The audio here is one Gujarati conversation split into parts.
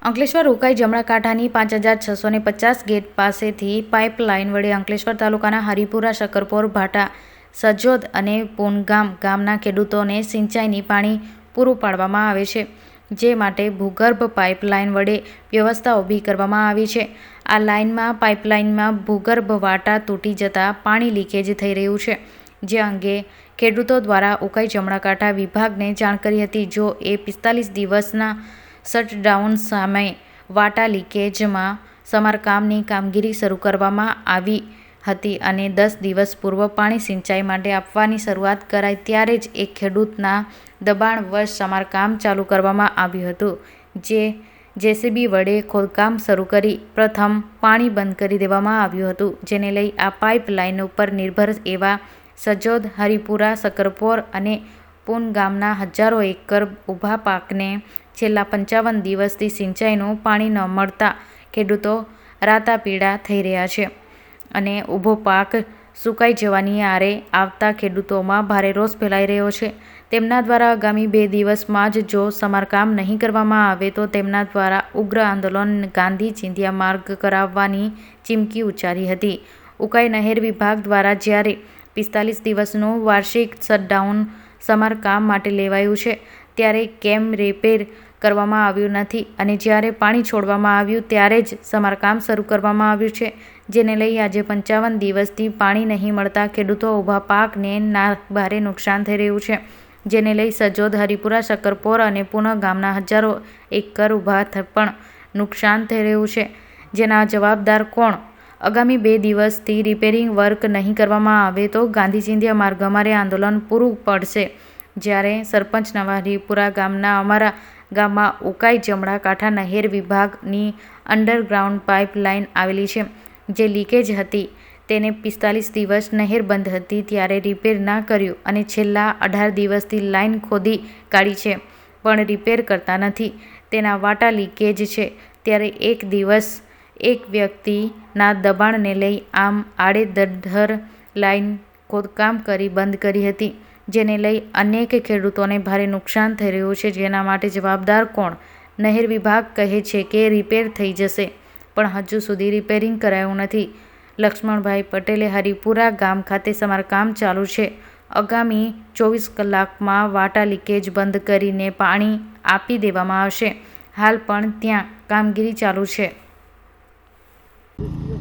અંકલેશ્વર ઉકાઈ જમણા કાંઠાની 5650 ગેટ પાસેથી પાઇપલાઇન વડે અંકલેશ્વર તાલુકાના હરિપુરા, શકરપોર, ભાટા, સજોદ અને પૂનગામ ગામના ખેડૂતોને સિંચાઈની પાણી પૂરું પાડવામાં આવે છે, જે માટે ભૂગર્ભ પાઇપલાઇન વડે વ્યવસ્થા ઊભી કરવામાં આવી છે. આ પાઇપલાઇનમાં ભૂગર્ભ વાટા તૂટી જતા પાણી લીકેજ થઈ રહ્યું છે, જે અંગે ખેડૂતો દ્વારા ઉકાઈ જમણા કાંઠા વિભાગને જાણ કરી હતી. જો એ 45 દિવસના શટડાઉન સામે વાટા લીકેજમાં સમારકામની કામગીરી શરૂ કરવામાં આવી હતી અને 10 દિવસ પૂર્વ પાણી સિંચાઈ માટે આપવાની શરૂઆત કરાઈ ત્યારે જ એક ખેડૂતના દબાણવશ સમારકામ ચાલુ કરવામાં આવ્યું હતું. જેસીબી વડે ખોદકામ શરૂ કરી પ્રથમ પાણી બંધ કરી દેવામાં આવ્યું હતું, જેને લઈ આ પાઇપલાઇન ઉપર નિર્ભર એવા સજોદ, હરિપુરા, શકરપોર અને પૂન ગામના હજારો એકર ઊભા પાકને છેલ્લા 55 દિવસથી સિંચાઈનું પાણી ન મળતા ખેડૂતો રાતાપીળા થઈ રહ્યા છે અને ઊભો પાક સુકાઈ જવાની આરે આવતા ખેડૂતોમાં ભારે રોષ ફેલાઈ રહ્યો છે. તેમના દ્વારા આગામી 2 દિવસમાં જ જો સમારકામ નહીં કરવામાં આવે તો તેમના દ્વારા ઉગ્ર આંદોલન ગાંધી ચિંધ્યા માર્ગ કરાવવાની ચીમકી ઉચ્ચારી હતી. ઉકાઈ નહેર વિભાગ દ્વારા જ્યારે 45 દિવસનું વાર્ષિક શટડાઉન સમારકામ માટે લેવાયું છે, ત્યારે કેમ રિપેર કરવામાં આવ્યું નથી અને જ્યારે પાણી છોડવામાં આવ્યું ત્યારે જ સમારકામ શરૂ કરવામાં આવ્યું છે, જેને લઈ આજે 55 દિવસથી પાણી નહીં મળતા ખેડૂતો ઊભા પાકને ભારે નુકસાન થઈ રહ્યું છે, જેને લઈ સજોદ, હરિપુરા, શકરપોર અને પૂન ગામના હજારો એકર ઊભા પણ નુકસાન થઈ રહ્યું છે, જેના જવાબદાર કોણ? આગામી 2 દિવસથી રિપેરિંગ વર્ક નહીં કરવામાં આવે તો ગાંધી ચિંધ્યા માર્ગ અમારે આંદોલન પૂરું પડશે. જ્યારે સરપંચ નવા હરિપુરા ગામના અમારા ગામમાં ઉકાઈ જમણા કાંઠા નહેર વિભાગની અંડરગ્રાઉન્ડ પાઇપલાઇન આવેલી છે, જે લીકેજ હતી. તેને 45 દિવસ નહેર બંધ હતી ત્યારે રિપેર ના કર્યું અને છેલ્લા 18 દિવસથી લાઇન ખોદી કાઢી છે, પણ રિપેર કરતા નથી. તેના વાટા લીકેજ છે, ત્યારે એક દિવસ એક વ્યક્તિના દબાણને લઈ આમ આડેધડ લાઇન ખોદકામ કરી બંધ કરી હતી, જેને લઈ અનેક ખેડૂતોને ભારે નુકસાન થઈ રહ્યું છે. જેના માટે જવાબદાર કોણ? નહેર વિભાગ કહે છે કે રિપેર થઈ જશે, પણ હજુ સુધી રિપેરિંગ કરાયું નથી. લક્ષ્મણભાઈ પટેલે હરિપુરા ગામ ખાતે સમારકામ ચાલુ છે. આગામી 24 કલાકમાં વાટા લીકેજ બંધ કરીને પાણી આપી દેવામાં આવશે. હાલ પણ ત્યાં કામગીરી ચાલુ છે.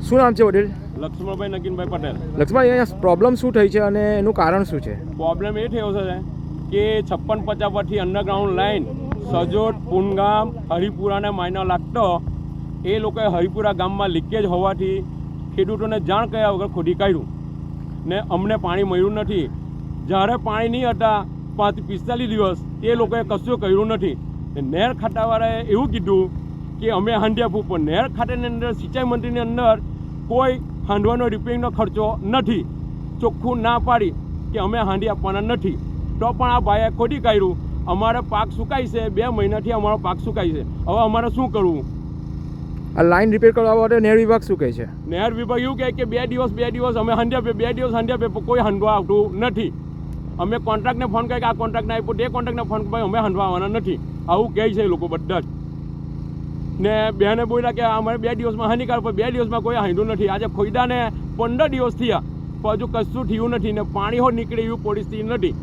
શું નામ છે વડીલ? લક્ષ્મણભાઈ નગીનભાઈ પટેલ. લક્ષ્મણભાઈ, અહીંયા પ્રોબ્લેમ શું થઈ છે અને એનું કારણ શું છે? પ્રોબ્લેમ એ થયો છે કે 5650 પરથી અંડરગ્રાઉન્ડ લાઈન સજોદ, પૂનગામ, હરિપુરાને માયનો લાગતો એ લોકોએ હરિપુરા ગામમાં લીકેજ હોવાથી ખેડૂતોને જાણ કર્યા વગર ખોદી કાઢ્યું ને અમને પાણી મળ્યું નથી. જ્યારે પાણી નહીં હતા 45 દિવસ એ લોકોએ કશું કર્યું નથી. નહેર ખાતાવાળાએ એવું કીધું કે અમે હાંડી આપવું, પણ નહેર ખાતાની અંદર સિંચાઈ મંત્રીની અંદર કોઈ હાંડવાનો રિપેરિંગનો ખર્ચો નથી. ચોખ્ખું ના પાડી કે અમે હાંડી આપવાના નથી, તો પણ આ ભાઈએ ખોદી કાઢ્યું. અમારે પાક સુકાય છે, 2 મહિનાથી અમારો પાક સુકાય છે. હવે અમારે શું કરવું? આ લાઈન રિપેર કરવા માટે નહેર વિભાગ શું કહે છે? નહેર વિભાગ એવું કહે કે 2 દિવસ અમે હાંડી આપીએ, 2 દિવસ હાંડી આપીએ, પણ કોઈ હાંડવા આવતું નથી. અમે કોન્ટ્રાક્ટને ફોન કરી કે આ કોન્ટ્રાક્ટને આપ્યો, તે કોન્ટ્રાક્ટને ફોન કરી અમે હાંડવા આવવાના નથી. આવું કહે છે લોકો બધા જ. ને બેને બોલ્યા કે અમારે 2 દિવસમાં હાનિકાર, પણ 2 દિવસમાં કોઈ હાંડ્યું નથી. આજે ખોઈદાને 15 દિવસ થયા, પણ હજુ કશું થયું નથી ને પાણી હો નીકળે એવી પરિસ્થિતિ નથી.